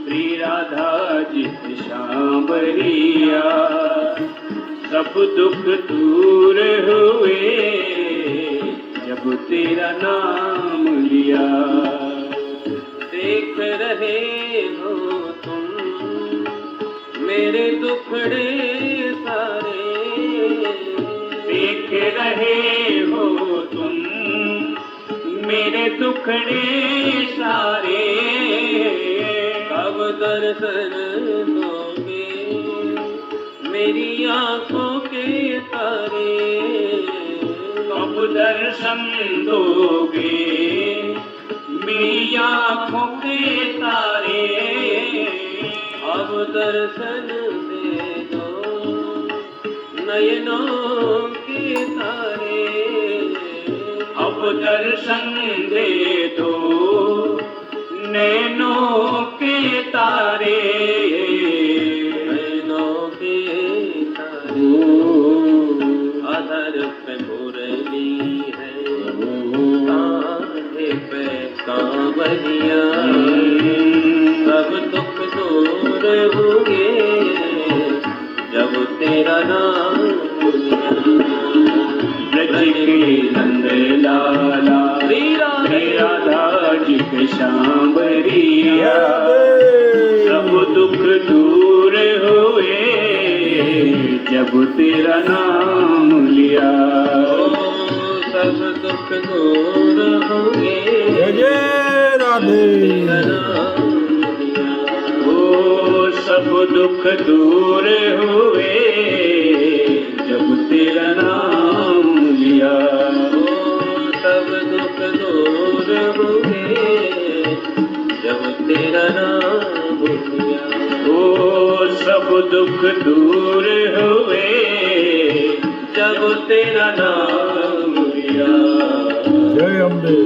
श्री राधा जित शांबरिया, सब दुख दूर हुए जब तेरा नाम लिया। देख रहे हो तुम मेरे दुखड़े सारे, देख रहे हो तुम मेरे दुखड़े सारे, कब दर्शन दोगे मेरी आंखों के तारे, कब दर्शन दोगे मेरी आंखों के तारे, अब दर्शन दे दो नयनों के तारे, अब दर्शन दे दो नैनों के तारे, नैनों के तारे। अधर पे मुरली है, कांधे पे कांवरिया, सब दुख दूर होंगे जब तेरा नाम लिया। ब्रज के नंद लाला श्री राधा जी के शांबरिया, सब दुख दूर हुए जब तेरा नाम लिया। सब दुख दूर हुए राधे, ओ सब दुख दूर हुए जब तेरा नाम लिया। सब दुख दूर हुए जब तेरा नाम लिया। ओ सब दुख दूर हुए जब तेरा नाम लिया। जय अम्बे।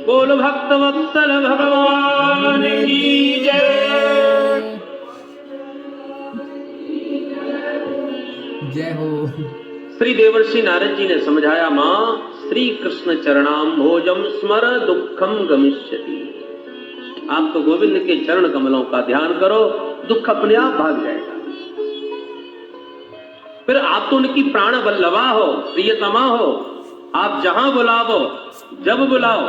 बोल भक्त वत्सल भगवान की जय। जय हो। श्री देवर्षि नारद जी ने समझाया, मां श्री कृष्ण चरणाम भोजम स्मर दुखम गमिष्यति। आप तो गोविंद के चरण कमलों का ध्यान करो, दुख अपने आप भाग जाएगा। फिर आप तो उनकी प्राण वल्लभा हो, प्रियतमा हो, आप जहां बुलाओ जब बुलाओ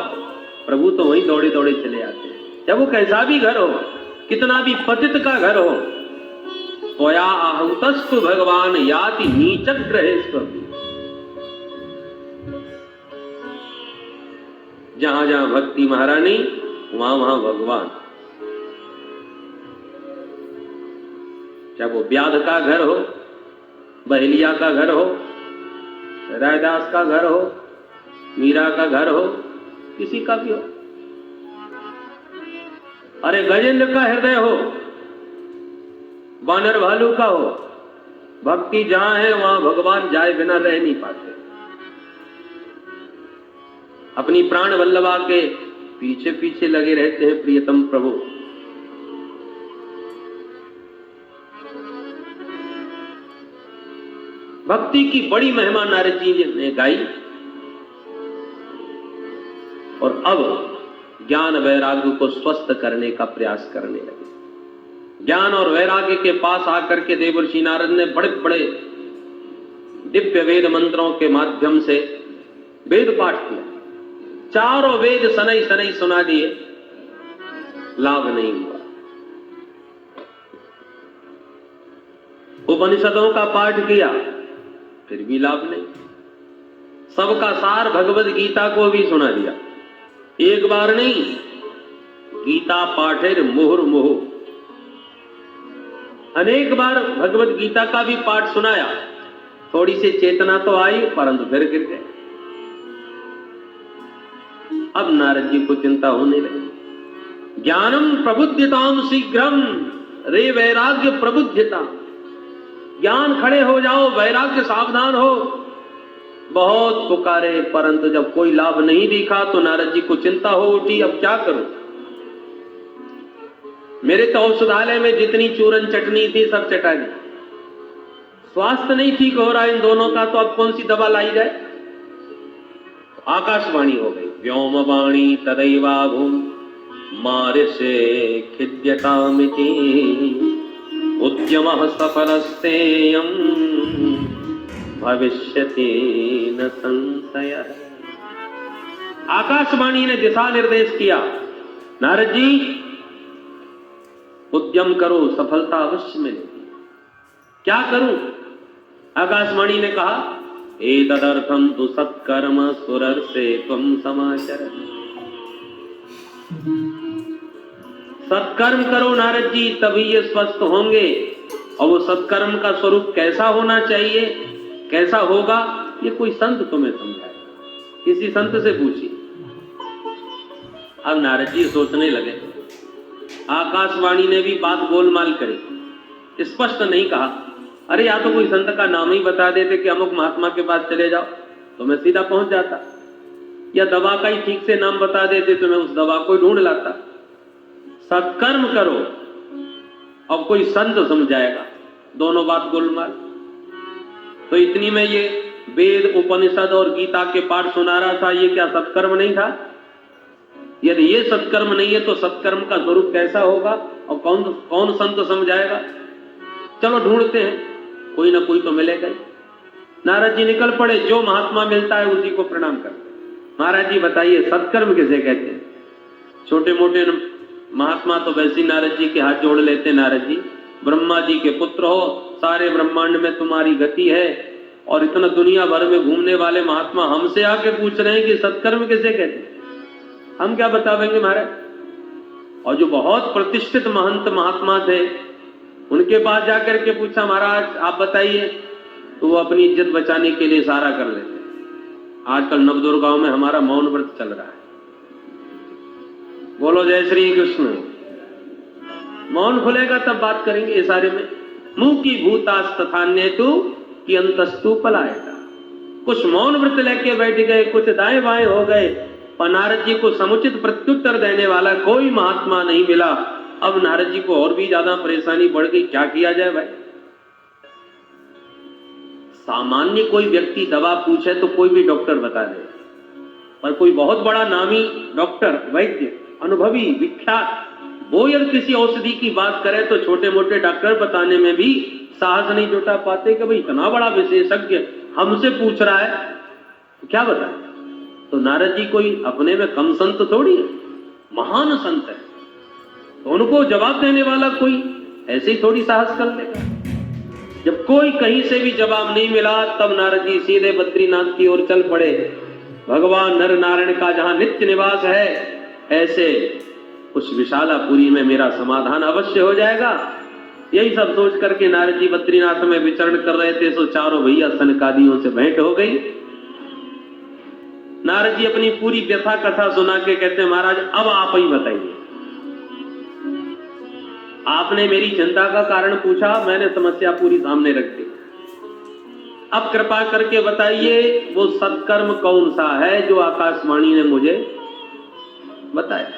प्रभु तो वहीं दौड़े दौड़े चले आते हैं। चाहे वो कैसा भी घर हो, कितना भी पतित का घर हो, त्वया आहूतस्तु भगवान याति नीचक ग्रहेष्वपि। जहां जहां भक्ति महारानी वहां वहां भगवान। चाहे वो व्याध का घर हो, बहेलिया का घर हो, रायदास का घर हो, मीरा का घर हो, किसी का भी हो, अरे गजेंद्र का हृदय हो, वानर भालू का हो, भक्ति जहां है वहां भगवान जाए बिना रह नहीं पाते। अपनी प्राण वल्लभा के पीछे पीछे लगे रहते हैं प्रियतम प्रभु। भक्ति की बड़ी महिमा नारद जी ने गाई और अब ज्ञान वैराग्य को स्वस्थ करने का प्रयास करने लगे। ज्ञान और वैराग्य के पास आकर के देवर्षि नारद ने बड़े बड़े दिव्य वेद मंत्रों के माध्यम से वेद पाठ किया। चारों वेद सनई सनई सुना दिए, लाभ नहीं हुआ। उपनिषदों का पाठ किया, फिर भी लाभ नहीं। सबका सार भगवद गीता को भी सुना दिया, एक बार नहीं। गीता पाठेर मुहुर्मुहु, अनेक बार भगवद गीता का भी पाठ सुनाया। थोड़ी सी चेतना तो आई, परंतु फिर गिर गए। अब नारद जी को चिंता होने लगी। ज्ञानम प्रबुद्ध्यताम शीघ्रम रे वैराग्य प्रबुद्ध्यता। ज्ञान खड़े हो जाओ, वैराग्य सावधान हो। बहुत पुकारे, परंतु जब कोई लाभ नहीं दिखा तो नारद जी को चिंता हो उठी, अब क्या करूं। मेरे तो औषधालय में जितनी चूरन चटनी थी सब चटा दी। स्वास्थ्य नहीं ठीक हो रहा इन दोनों का, तो अब कौन सी दवा लाई जाए। आकाशवाणी हो गई, व्योम वाणी तदैवा भूम मारिषे खिद्यतामिति उद्यमः सफलस्तेयं भविष्यति न संशयः। आकाशवाणी ने दिशा निर्देश किया, नारद जी उद्यम करो, सफलता अवश्य मिलेगी। क्या करूं? आकाशवाणी ने कहा, एतदर्थम तु सत्कर्म सुरर्षे त्वं समाचर। सत्कर्म करो नारद जी, तभी ये स्वस्थ होंगे। और वो सत्कर्म का स्वरूप कैसा होना चाहिए, कैसा होगा, ये कोई संत तुम्हें समझाएगा। किसी संत से पूछिए। अब नारद जी सोचने लगे। आकाशवाणी ने भी बात गोलमाल करी, स्पष्ट नहीं कहा। अरे या तो कोई संत का नाम ही बता देते कि अमुक महात्मा के पास चले जाओ, तो मैं सीधा पहुंच जाता। या दवा का ही ठीक से नाम बता देते तो मैं उस दवा को ढूंढ लाता। सत्कर्म करो और कोई संत समझाएगा, दोनों बात गोलमाल। तो इतनी में ये वेद, उपनिषद और गीता के पाठ सुना रहा था, ये क्या सत्कर्म नहीं था? यदि ये सत्कर्म नहीं है तो सत्कर्म का स्वरूप कैसा होगा और कौन संत समझाएगा? चलो ढूंढते हैं, कोई ना कोई तो मिलेगा ही। नारद जी निकल पड़े, जो महात्मा मिलता है उसी को प्रणाम करते। महाराज जी बताइए सत्कर्म किसे कहते हैं? छोटे मोटे महात्मा तो वैसे ही नारद जी के हाथ जोड़ लेते। नारद जी ब्रह्मा जी के पुत्र हो, सारे ब्रह्मांड में तुम्हारी गति है, और इतना दुनिया भर में घूमने वाले महात्मा हमसे आके पूछ रहे हैं कि सत्कर्म किसे कहते हैं? हम क्या बतावेंगे महाराज? और जो बहुत प्रतिष्ठित महंत महात्मा थे उनके पास जाकर के पूछा, महाराज आप बताइए, तो वो अपनी इज्जत बचाने के लिए इशारा कर लेते। आजकल नवदुर्गाओं में हमारा मौन व्रत चल रहा है। बोलो जय श्री कृष्ण। मौन खुलेगा तब बात करेंगे इशारे में। मुंह की भूतास तथान्य तू कि अंतस्तु पलाएगा। कुछ मौन व्रत लेके बैठ गए, कुछ दाएं बाएं हो गए, और नारद जी को समुचित प्रत्युत्तर देने वाला कोई महात्मा नहीं मिला। अब नारद जी को और भी ज्यादा परेशानी बढ़ गई। क्या किया जाए भाई? सामान्य कोई व्यक्ति दवा पूछे तो कोई भी डॉक्टर बता दे, पर कोई बहुत बड़ा नामी डॉक्टर, वैद्य, अनुभवी, विख्यात, वो यदि किसी औषधि की बात करे तो छोटे मोटे डॉक्टर बताने में भी साहस नहीं जुटा पाते कि भाई इतना बड़ा विशेषज्ञ हमसे पूछ रहा है, तो क्या बताए? तो नारद जी कोई अपने में कम संत थोड़ी है, महान संत है, तो उनको जवाब देने वाला कोई ऐसे ही थोड़ी साहस कर लेगा। जब कोई कहीं से भी जवाब नहीं मिला तब नारद जी सीधे बद्रीनाथ की ओर चल पड़े। भगवान नर नारायण का जहां नित्य निवास है, ऐसे उस विशालापुरी में मेरा समाधान अवश्य हो जाएगा। यही सब सोच करके नारद जी बद्रीनाथ में विचरण कर रहे थे, तो चारों भैया सनकादियों से भेंट हो गई। नारद जी अपनी पूरी व्यथा कथा सुना के कहते, महाराज अब आप ही बताइए, आपने मेरी चिंता का कारण पूछा, मैंने समस्या पूरी सामने रख दी। अब कृपा करके बताइए वो सत्कर्म कौन सा है जो आकाशवाणी ने मुझे बताया।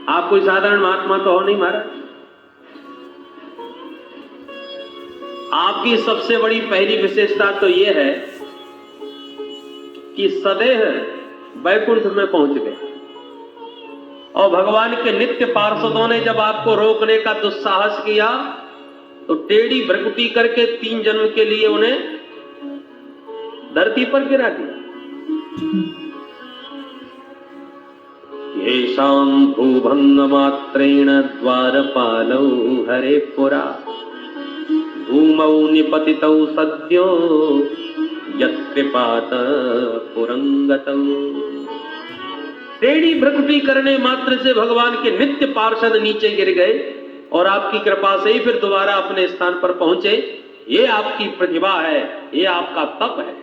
आप कोई साधारण महात्मा तो हो नहीं महाराज। आपकी सबसे बड़ी पहली विशेषता तो यह है कि सदैव वैकुंठ में पहुंच गए, और भगवान के नित्य पार्षदों ने जब आपको रोकने का दुस्साहस किया तो टेढ़ी भ्रकुटी करके 3 जन्म के लिए उन्हें धरती पर गिरा दिया। येषां भूभंग मात्रेण द्वारपालौ हरे पुरा भूमौ निपतितौ सद्यो यत्कृपात पुरंगतौ। टेढ़ी भ्रकुटी करने मात्र से भगवान के नित्य पार्षद नीचे गिर गए, और आपकी कृपा से ही फिर दोबारा अपने स्थान पर पहुंचे। ये आपकी प्रतिभा है, ये आपका तप है।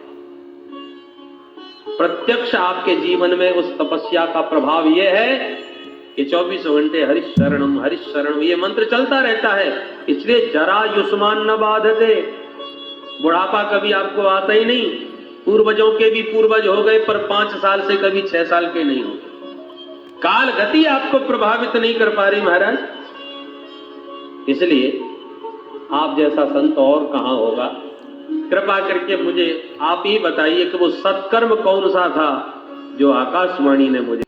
प्रत्यक्ष आपके जीवन में उस तपस्या का प्रभाव यह है कि 24 घंटे हरिशरणम ये मंत्र चलता रहता है। इसलिए जरा युष्मान न बाधते, बुढ़ापा कभी आपको आता ही नहीं। पूर्वजों के भी पूर्वज हो गए, पर 5 साल से कभी 6 साल के नहीं हो। काल गति आपको प्रभावित नहीं कर पा रही महाराज। इसलिए आप जैसा संत और कहां होगा। कृपा करके मुझे आप ही बताइए कि वो सत्कर्म कौन सा था जो आकाशवाणी ने मुझे